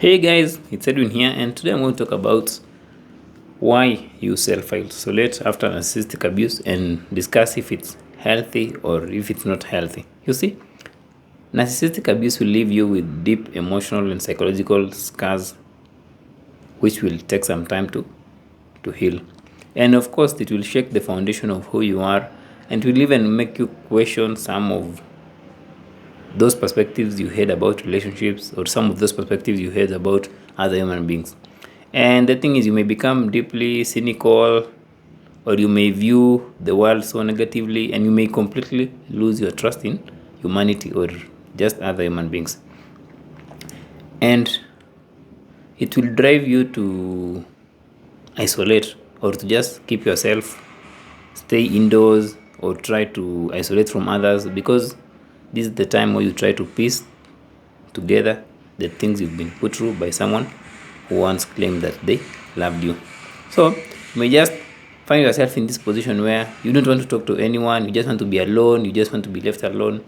Hey guys, it's Edwin here, and today I'm going to talk about why you self-isolate after narcissistic abuse and discuss if it's healthy or if it's not healthy. You see, narcissistic abuse will leave you with deep emotional and psychological scars, which will take some time to heal. And of course, it will shake the foundation of who you are and will even make you question some of those perspectives you had about relationships or some of those perspectives you had about other human beings. And the thing is, you may become deeply cynical or you may view the world so negatively and you may completely lose your trust in humanity or just other human beings. And it will drive you to isolate or to just keep yourself, stay indoors or try to isolate from others, because this is the time where you try to piece together the things you've been put through by someone who once claimed that they loved you. So you may just find yourself in this position where you don't want to talk to anyone, you just want to be alone, you just want to be left alone.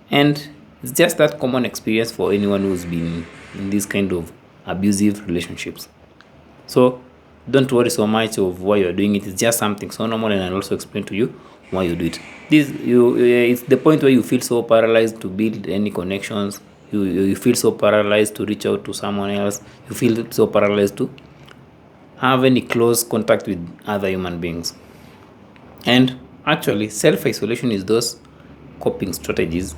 And it's just that common experience for anyone who's been in this kind of abusive relationships. So don't worry so much of why you're doing it. It's just something so normal, and I'll also explain to you why you do it. It's the point where you feel so paralyzed to build any connections. You feel so paralyzed to reach out to someone else. You feel so paralyzed to have any close contact with other human beings. And actually, self-isolation is those coping strategies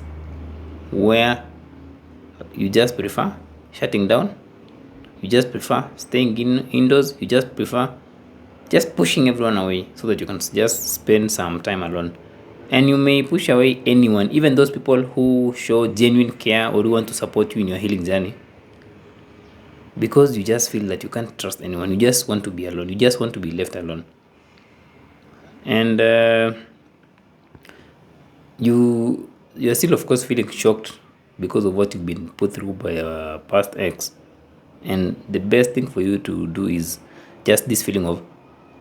where you just prefer shutting down, you just prefer staying indoors, you just prefer just pushing everyone away so that you can just spend some time alone. And you may push away anyone, even those people who show genuine care or who want to support you in your healing journey, because you just feel that you can't trust anyone. You just want to be alone. You just want to be left alone. And you're still, of course, feeling shocked because of what you've been put through by a past ex. And the best thing for you to do is just this feeling of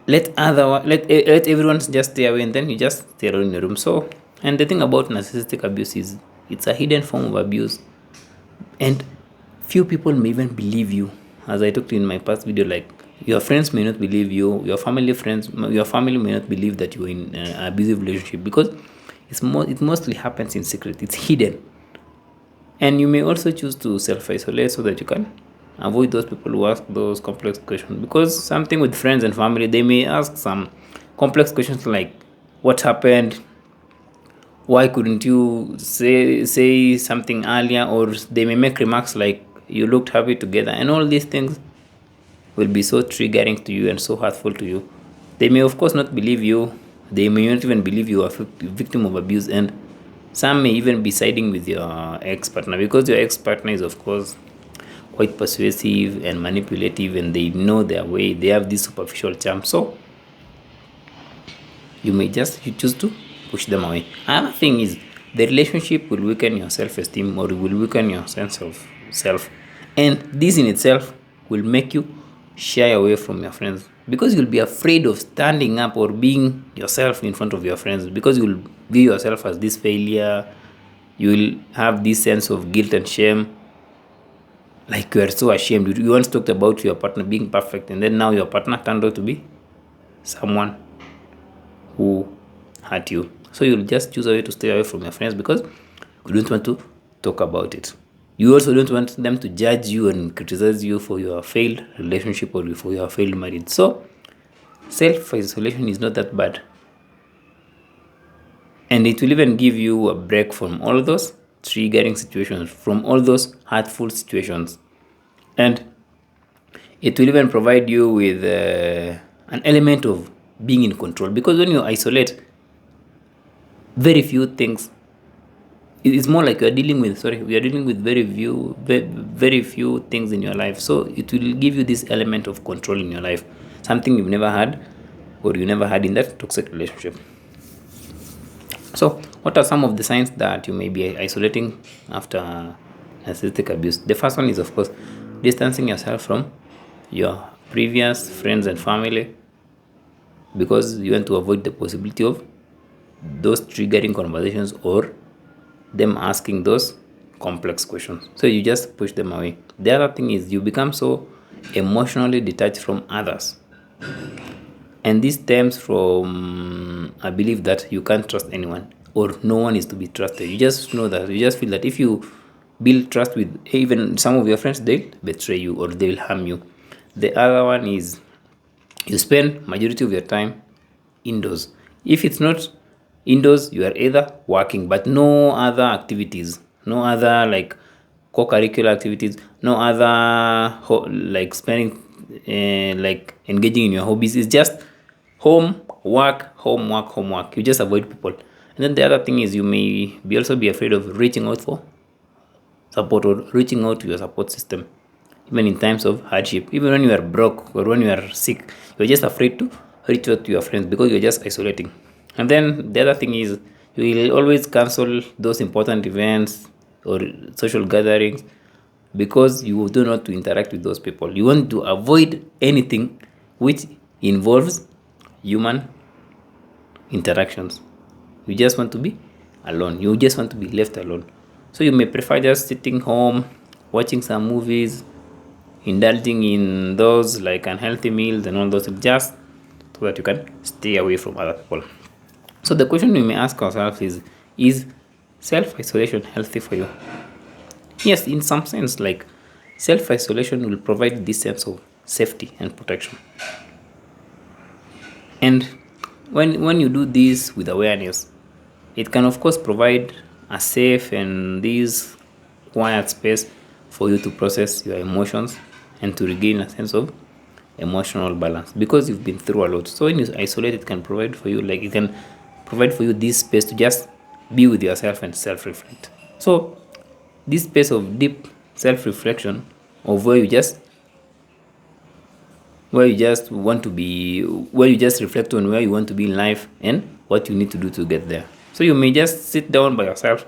let everyone just stay away, and then you just stay alone in the room. So, and the thing about narcissistic abuse is it's a hidden form of abuse, and few people may even believe you. As I talked in my past video, like your friends may not believe you, your family may not believe that you're in an abusive relationship, because it mostly happens in secret. It's hidden. And you may also choose to self-isolate so that you can avoid those people who ask those complex questions. Because something with friends and family, they may ask some complex questions like, what happened? Why couldn't you say something earlier? Or they may make remarks like, you looked happy together. And all these things will be so triggering to you and so hurtful to you. They may, of course, not believe you. They may not even believe you are a victim of abuse. And some may even be siding with your ex-partner, because your ex-partner is, of course, quite persuasive and manipulative, and they know their way. They have this superficial charm. So you choose to push them away. Another thing is the relationship will weaken your self-esteem, or it will weaken your sense of self. And this in itself will make you shy away from your friends, because you'll be afraid of standing up or being yourself in front of your friends, because you'll view yourself as this failure. You'll have this sense of guilt and shame, like you are so ashamed. You once talked about your partner being perfect, and then now your partner turned out to be someone who hurt you. So you'll just choose a way to stay away from your friends, because you don't want to talk about it. You also don't want them to judge you and criticize you for your failed relationship or for your failed marriage. So self-isolation is not that bad. And it will even give you a break from all those triggering situations, from all those hurtful situations. And it will even provide you with an element of being in control, because when you isolate, very few things, it's more like we are dealing with very few things in your life. So it will give you this element of control in your life, something you've never had or you never had in that toxic relationship. So what are some of the signs that you may be isolating after narcissistic abuse? The first one is, of course, distancing yourself from your previous friends and family, because you want to avoid the possibility of those triggering conversations or them asking those complex questions. So you just push them away. The other thing is you become so emotionally detached from others. And this stems from a belief that you can't trust anyone or no one is to be trusted. You just know that, you just feel that if you build trust with even some of your friends, they'll betray you or they'll harm you. The other one is you spend majority of your time indoors. If it's not indoors, you are either working but no other activities, no other like co-curricular activities, no other like spending like engaging in your hobbies. It's just home, work, home, work, home, work. You just avoid people. And then the other thing is you may be also be afraid of reaching out for support or reaching out to your support system, even in times of hardship. Even when you are broke or when you are sick, you're just afraid to reach out to your friends because you're just isolating. And then the other thing is you will always cancel those important events or social gatherings because you do not to interact with those people. You want to avoid anything which involves human interactions. You just want to be alone. You just want to be left alone. So you may prefer just sitting home, watching some movies, indulging in those like unhealthy meals and all those, just so that you can stay away from other people. So the question we may ask ourselves is self-isolation healthy for you? Yes, in some sense, like self-isolation will provide this sense of safety and protection. And when you do this with awareness, it can of course provide a safe and this quiet space for you to process your emotions and to regain a sense of emotional balance because you've been through a lot. So when you isolate, it can provide for you, like it can provide for you this space to just be with yourself and self-reflect. So this space of deep self-reflection of where you just want to be, where you just reflect on where you want to be in life and what you need to do to get there. So you may just sit down by yourself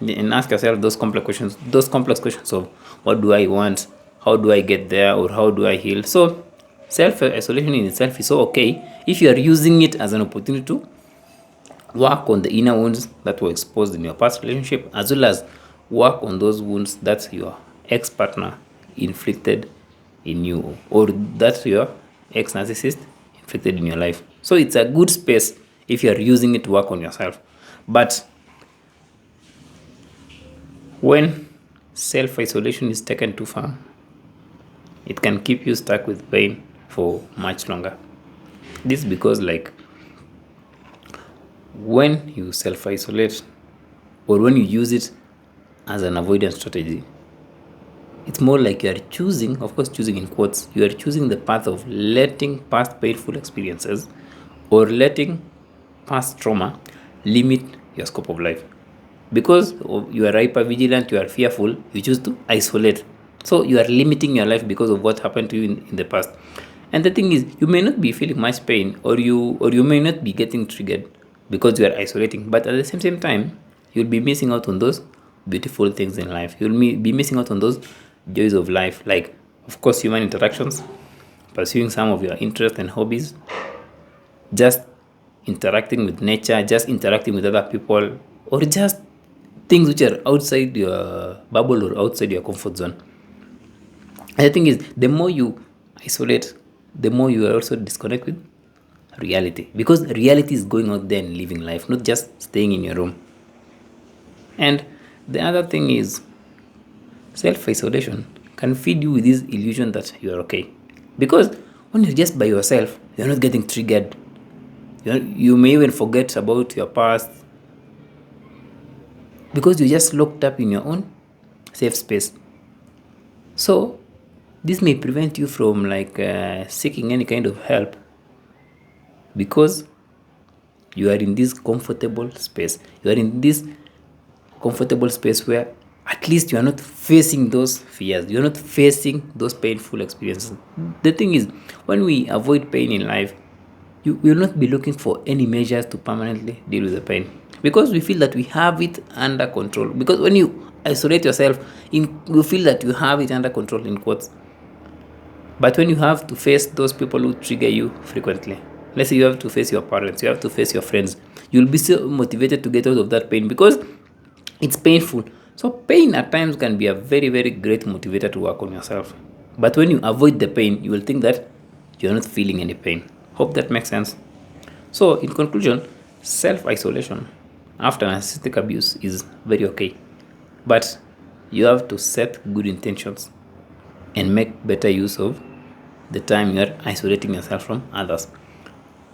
and ask yourself those complex questions of what do I want, how do I get there, or how do I heal. So self-isolation in itself is so okay if you are using it as an opportunity to work on the inner wounds that were exposed in your past relationship, as well as work on those wounds that your ex-partner inflicted in you or that your ex-narcissist inflicted in your life. So it's a good space if you are using it to work on yourself. But when self-isolation is taken too far, it can keep you stuck with pain for much longer. This is because like when you self-isolate or when you use it as an avoidance strategy, it's more like you are choosing, of course choosing in quotes, you are choosing the path of letting past painful experiences or letting past trauma limit your scope of life. Because you are hyper vigilant, you are fearful, you choose to isolate. So you are limiting your life because of what happened to you in the past. And the thing is, you may not be feeling much pain or you may not be getting triggered because you are isolating. But at the same time, you'll be missing out on those beautiful things in life. You'll be missing out on those joys of life, like of course human interactions, pursuing some of your interests and hobbies, just interacting with nature, just interacting with other people, or just things which are outside your bubble or outside your comfort zone. And the thing is, the more you isolate, the more you are also disconnect with reality, because reality is going out there and living life, not just staying in your room. And the other thing is, self-isolation can feed you with this illusion that you are okay, because when you're just by yourself, you're not getting triggered. You may even forget about your past because you're just locked up in your own safe space. So this may prevent you from like seeking any kind of help, because you are in this comfortable space. You are in this comfortable space where at least you are not facing those fears, you are not facing those painful experiences. The thing is, when we avoid pain in life, you will not be looking for any measures to permanently deal with the pain, because we feel that we have it under control. Because when you isolate yourself, you feel that you have it under control, in quotes. But when you have to face those people who trigger you frequently, let's say you have to face your parents, you have to face your friends, you'll be so motivated to get out of that pain because it's painful. So pain at times can be a very, very great motivator to work on yourself. But when you avoid the pain, you will think that you're not feeling any pain. Hope that makes sense. So in conclusion, self-isolation after narcissistic abuse is very okay. But you have to set good intentions and make better use of the time you are isolating yourself from others.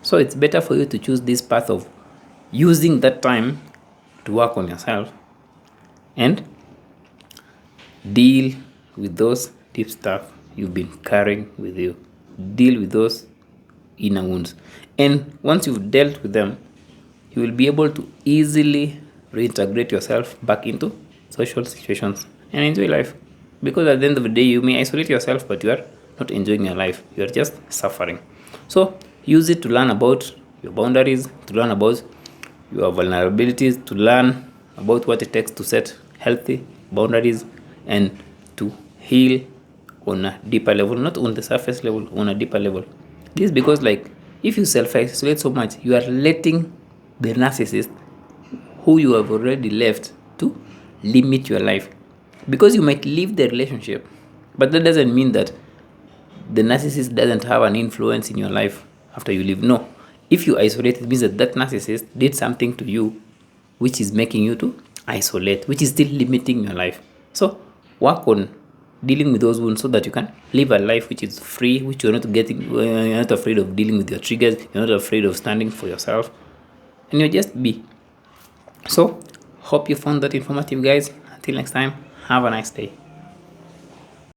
So it's better for you to choose this path of using that time to work on yourself and deal with those deep stuff you've been carrying with you. Deal with those inner wounds. And once you've dealt with them, you will be able to easily reintegrate yourself back into social situations and enjoy life. Because at the end of the day, you may isolate yourself, but you are not enjoying your life. You are just suffering. So use it to learn about your boundaries, to learn about your vulnerabilities, to learn about what it takes to set healthy boundaries and to heal on a deeper level, not on the surface level, on a deeper level. This is because, like, if you self-isolate so much, you are letting the narcissist who you have already left to limit your life. Because you might leave the relationship, but that doesn't mean that the narcissist doesn't have an influence in your life after you leave. No. If you isolate, it means that that narcissist did something to you which is making you to isolate, which is still limiting your life. So work on dealing with those wounds so that you can live a life which is free, which you're not afraid of dealing with your triggers, you're not afraid of standing for yourself, and you just be. So hope you found that informative, guys. Until next time, have a nice day.